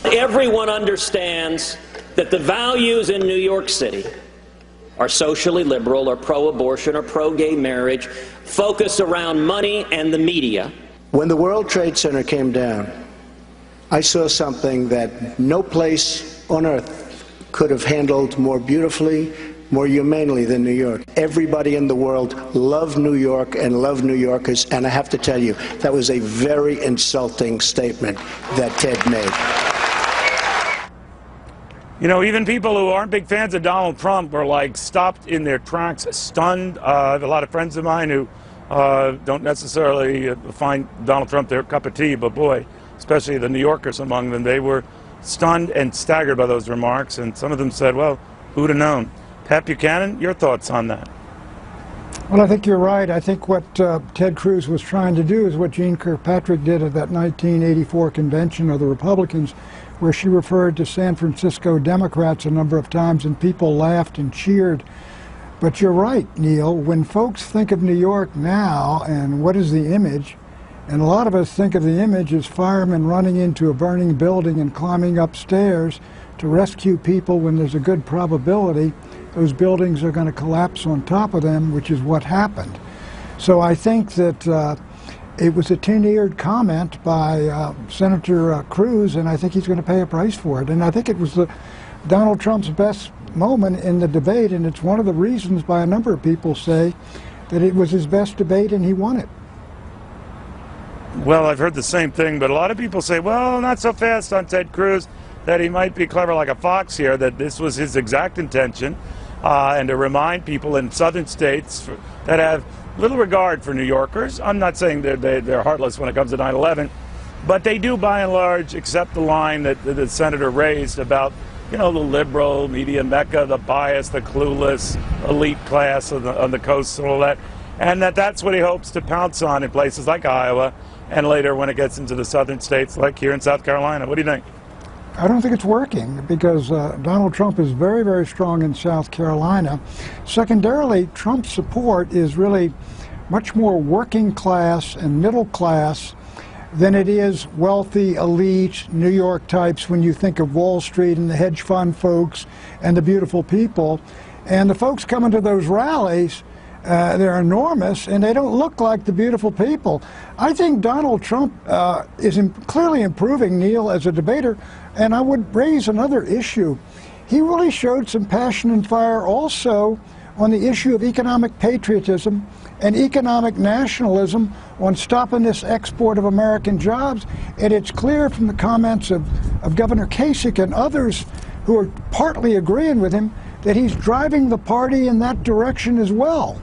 Everyone understands that the values in New York City are socially liberal or pro-abortion or pro-gay marriage, focused around money and the media. When the World Trade Center came down, I saw something that no place on earth could have handled more beautifully, more humanely than New York. Everybody in the world loved New York and loved New Yorkers, and I have to tell you, that was a very insulting statement that Ted made. You know, even people who aren't big fans of Donald Trump were like stopped in their tracks, stunned. I have a lot of friends of mine who don't necessarily find Donald Trump their cup of tea, but boy, especially the New Yorkers among them, they were stunned and staggered by those remarks, and some of them said, well, who'd have known? Pat Buchanan, your thoughts on that? Well, I think you're right. I think what Ted Cruz was trying to do is what Jean Kirkpatrick did at that 1984 convention of the Republicans, where she referred to San Francisco Democrats a number of times and people laughed and cheered. But you're right, Neil, when folks think of New York now and what is the image, and a lot of us think of the image as firemen running into a burning building and climbing upstairs to rescue people when there's a good probability those buildings are going to collapse on top of them, which is what happened. So I think that it was a tin-eared comment by Senator Cruz, and I think he's going to pay a price for it. And I think it was Donald Trump's best moment in the debate, and it's one of the reasons by a number of people say that it was his best debate and he won it. Well, I've heard the same thing, but a lot of people say, well, not so fast on Ted Cruz, that he might be clever like a fox here, that this was his exact intention, and to remind people in southern states that have little regard for New Yorkers. I'm not saying they're heartless when it comes to 9/11, but they do by and large accept the line that the senator raised about, you know, the liberal media mecca, the bias, the clueless elite class on the coast and all that, and that's what he hopes to pounce on in places like Iowa and later when it gets into the southern states like here in South Carolina. What do you think? I don't think it's working because Donald Trump is very, very strong in South Carolina. Secondarily, Trump's support is really much more working class and middle class than it is wealthy, elite, New York types when you think of Wall Street and the hedge fund folks and the beautiful people. And the folks coming to those rallies, they're enormous, and they don't look like the beautiful people. I think Donald Trump is clearly improving, Neil, as a debater, and I would raise another issue. He really showed some passion and fire also on the issue of economic patriotism and economic nationalism on stopping this export of American jobs, and it's clear from the comments of Governor Kasich and others who are partly agreeing with him that he's driving the party in that direction as well.